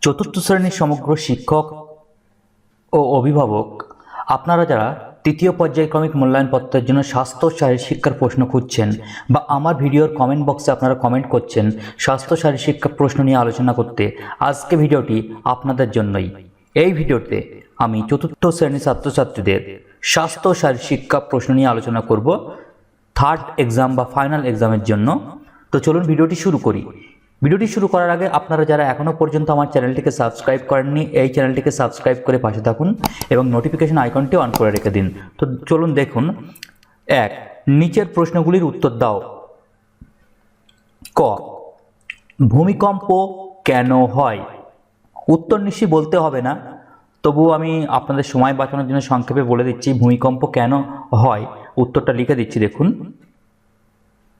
চতুর্থ শ্রেণীর সমগ্র শিক্ষক ও অভিভাবক আপনারা যারা তৃতীয় পর্যায়ক্রমিক মূল্যায়নপত্রের জন্য স্বাস্থ্য ও শারীরিক শিক্ষার প্রশ্ন খুঁজছেন বা আমার ভিডিওর কমেন্ট বক্সে আপনারা কমেন্ট করছেন স্বাস্থ্য শারীরিক শিক্ষার প্রশ্ন নিয়ে আলোচনা করতে, আজকে ভিডিওটি আপনাদের জন্যই। এই ভিডিওতে আমি চতুর্থ শ্রেণীর ছাত্রছাত্রীদের স্বাস্থ্য ও শারীরিক শিক্ষা প্রশ্ন নিয়ে আলোচনা করব থার্ড এক্সাম বা ফাইনাল এক্সামের জন্য। তো চলুন ভিডিওটি শুরু করি। ভিডিওটি শুরু করার আগে আপনারা যারা এখনও পর্যন্ত আমার চ্যানেলটিকে সাবস্ক্রাইব করেননি, এই চ্যানেলটিকে সাবস্ক্রাইব করে পাশে থাকুন এবং নোটিফিকেশন আইকনটি অন করে রেখে দিন। তো চলুন দেখুন। এক, নিচের প্রশ্নগুলির উত্তর দাও। ক, ভূমিকম্প কেন হয়? উত্তর নিশ্চয়ই বলতে হবে না, তবুও আমি আপনাদের সময় বাঁচানোর জন্য সংক্ষেপে বলে দিচ্ছি ভূমিকম্প কেন হয়। উত্তরটা লিখে দিচ্ছি, দেখুন।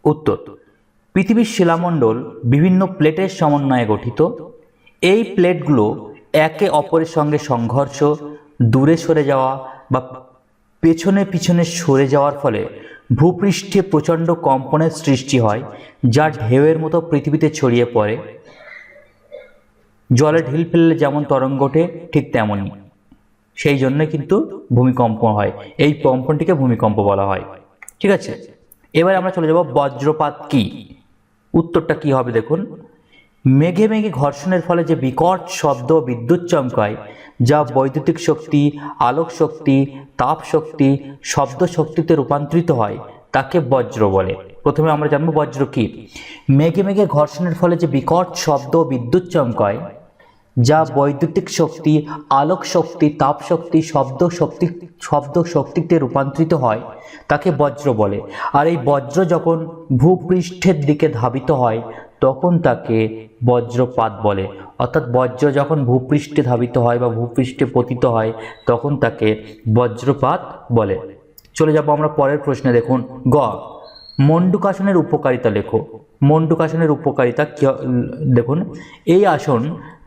উত্তর: পৃথিবীর শিলামণ্ডল বিভিন্ন প্লেটের সমন্বয়ে গঠিত। এই প্লেটগুলো একে অপরের সঙ্গে সংঘর্ষ, দূরে সরে যাওয়া বা পেছনে পিছনে সরে যাওয়ার ফলে ভূপৃষ্ঠে প্রচণ্ড কম্পনের সৃষ্টি হয়, যা ঢেউয়ের মতো পৃথিবীতে ছড়িয়ে পড়ে। জলে ঢিল ফেললে যেমন তরঙ্গ ওঠে, ঠিক তেমনই। সেই জন্য কিন্তু ভূমিকম্প হয়। এই কম্পনটিকে ভূমিকম্প বলা হয়। ঠিক আছে, এবার আমরা চলে যাব বজ্রপাত কি। উত্তরটা কি হবে দেখুন। মেঘে মেঘে ঘর্ষণের ফলে যে বিকট শব্দ বিদ্যুৎ চমকায়, যা বৈদ্যুতিক শক্তি, আলোক শক্তি, তাপ শক্তি, শব্দ শক্তিতে রূপান্তরিত হয়, তাকে বজ্র বলে। প্রথমে আমরা জানবো বজ্র কি। মেঘে মেঘে ঘর্ষণের ফলে যে বিকট শব্দ বিদ্যুৎ চমকায়, যা বৈদ্যুতিক শক্তি, আলোক শক্তি, তাপ শক্তি, শব্দ শক্তিতে রূপান্তরিত হয়, তাকে বজ্র বলে। আর এই বজ্র যখন ভূপৃষ্ঠের দিকে ধাবিত হয়, তখন তাকে বজ্রপাত বলে। অর্থাৎ বজ্র যখন ভূপৃষ্ঠে ধাবিত হয় বা ভূপৃষ্ঠে পতিত হয়, তখন তাকে বজ্রপাত বলে। চলে যাব আমরা পরের প্রশ্নে, দেখুন। গ, মণ্ডুকাসনের উপকারিতা লেখো। মণ্ডুকাসনের উপকারিতা দেখুন। এই আসন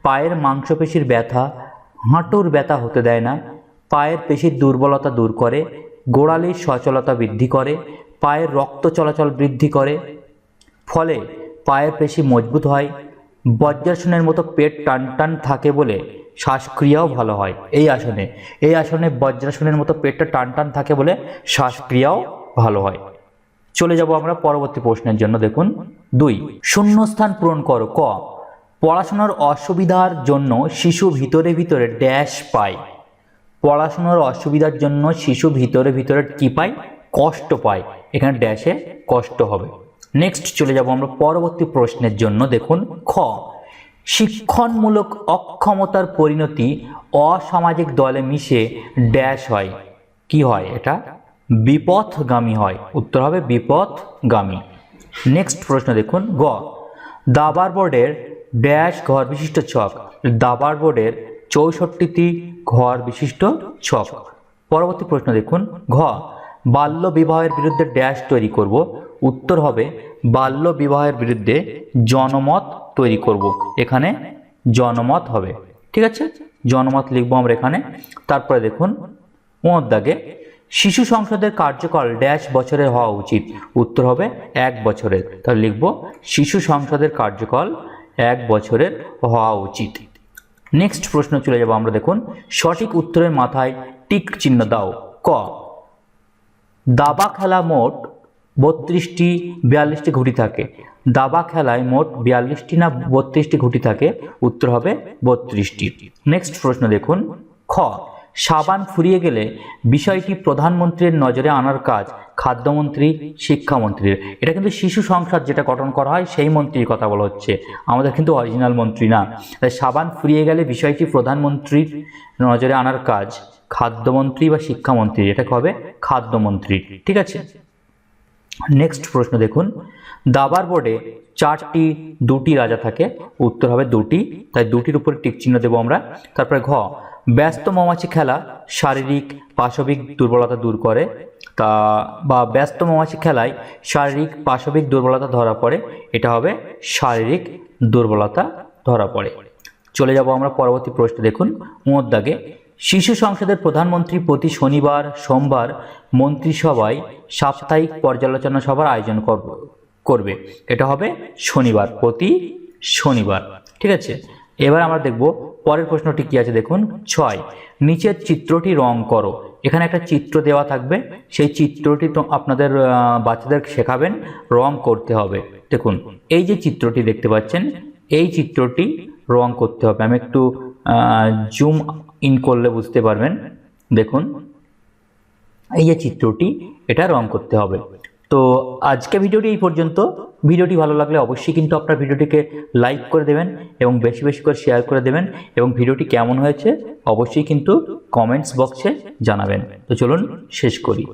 পায়ের মাংসপেশির ব্যথা, হাঁটুর ব্যথা হতে দেয় না, পায়ের পেশির দুর্বলতা দূর করে, গোড়ালির সচলতা বৃদ্ধি করে, পায়ের রক্ত চলাচল বৃদ্ধি করে, ফলে পায়ের পেশি মজবুত হয়। বজ্রাসনের মতো পেট টান টান থাকে বলে শ্বাসক্রিয়াও ভালো হয়। এই আসনে বজ্রাসনের মতো পেটটা টান টান থাকে বলে শ্বাসক্রিয়াও ভালো হয়। চলে যাব আমরা পরবর্তী প্রশ্নের জন্য, দেখুন। 2, শূন্যস্থান পূরণ করো। ক, পড়াশোনার অসুবিধার জন্য শিশু ভিতরে ভিতরে ড্যাশ পায়। পড়াশোনার অসুবিধার জন্য শিশু ভিতরে ভিতরে কি পায়? কষ্ট পায়। এখানে ড্যাশে কষ্ট হবে। নেক্সট চলে যাব আমরা পরবর্তী প্রশ্নের জন্য, দেখুন। খ, শিক্ষণমূলক অক্ষমতার পরিণতি অসামাজিক দলে মিশে ড্যাশ হয়। কি হয়? এটা বিপথগামী হয়। উত্তর হবে বিপথগামী। নেক্সট প্রশ্ন দেখুন। গ, দাবার বোর্ডের ড্যাশ ঘর বিশিষ্ট ছক। দাবার বোর্ডের 64টি ঘর বিশিষ্ট ছক। পরবর্তী প্রশ্ন দেখুন। ঘ, বাল্য বিবাহের বিরুদ্ধে ড্যাশ তৈরি করব। উত্তর হবে বাল্য বিবাহের বিরুদ্ধে জনমত তৈরি করব। এখানে জনমত হবে। ঠিক আছে, জনমত লিখবো আমরা এখানে। তারপরে দেখুন দাগে, শিশু সংসদের কার্যকাল ড্যাশ বছরের হওয়া উচিত। উত্তর হবে 1 বছরের। তাহলে লিখব শিশু সংসদের কার্যকাল 1 বছরের হওয়া উচিত। নেক্সট প্রশ্ন চলে যাব আমরা, দেখুন। সঠিক উত্তরের মাথায় টিক চিহ্ন দাও। ক, দাবা খেলা মোট 32টি 42টি ঘুঁটি থাকে। দাবা খেলায় মোট 42টি না 32টি ঘুঁটি থাকে। উত্তর হবে 32টি। নেক্সট প্রশ্ন দেখুন। খ, সাবান ফুরিয়ে গেলে বিষয়টি প্রধানমন্ত্রীর নজরে আনার কাজ খাদ্যমন্ত্রী, শিক্ষামন্ত্রীর। এটা কিন্তু শিশু সংসদ যেটা গঠন করা হয় সেই মন্ত্রীর কথা বলা হচ্ছে, আমাদের কিন্তু অরিজিনাল মন্ত্রী না। তাই সাবান ফুরিয়ে গেলে বিষয়টি প্রধানমন্ত্রীর নজরে আনার কাজ খাদ্যমন্ত্রী বা শিক্ষামন্ত্রী। এটা হবে খাদ্যমন্ত্রীর। ঠিক আছে, নেক্সট প্রশ্ন দেখুন। দাবার বোর্ডে 4টি 2টি রাজা থাকে। উত্তর হবে 2টি। তাই 2টির উপরে টিক চিহ্ন দেবো আমরা। তারপরে ঘ, ব্যস্ত মৌমাছি খেলা শারীরিক পাশবিক দুর্বলতা দূর করে। ব্যস্ত মৌমাছি খেলায় শারীরিক পাশবিক দুর্বলতা ধরা পড়ে। এটা হবে শারীরিক দুর্বলতা ধরা পড়ে। চলে যাব আমরা পরবর্তী প্রশ্ন, দেখুন। দাগে, শিশু সংসদের প্রধানমন্ত্রী প্রতি শনিবার সোমবার মন্ত্রিসভায় সাপ্তাহিক পর্যালোচনা সভার আয়োজন করবে। এটা হবে শনিবার, প্রতি শনিবার। ঠিক আছে, এবার আমরা দেখব পরের প্রশ্নটি কি আছে, দেখুন 6 নিচের চিত্রটি রং করো। এখানে একটা চিত্র দেওয়া থাকবে, সেই চিত্রটি তো আপনাদের বাচ্চাদের শেখাবেন রং করতে হবে। দেখুন এই যে চিত্রটি দেখতে পাচ্ছেন, এই চিত্রটি রং করতে হবে। আমি একটু জুম ইন করলে বুঝতে পারবেন। দেখুন এই যে চিত্রটি, এটা রং করতে হবে। তো আজকে ভিডিওটি এই পর্যন্ত। ভিডিওটি ভালো লাগলে অবশ্যই কিন্তু আপনার ভিডিওটিকে লাইক করে দেবেন এবং বেশি বেশি করে শেয়ার করে দেবেন, এবং ভিডিওটি কেমন হয়েছে অবশ্যই কিন্তু কমেন্টস বক্সে জানাবেন। তো চলুন শেষ করি।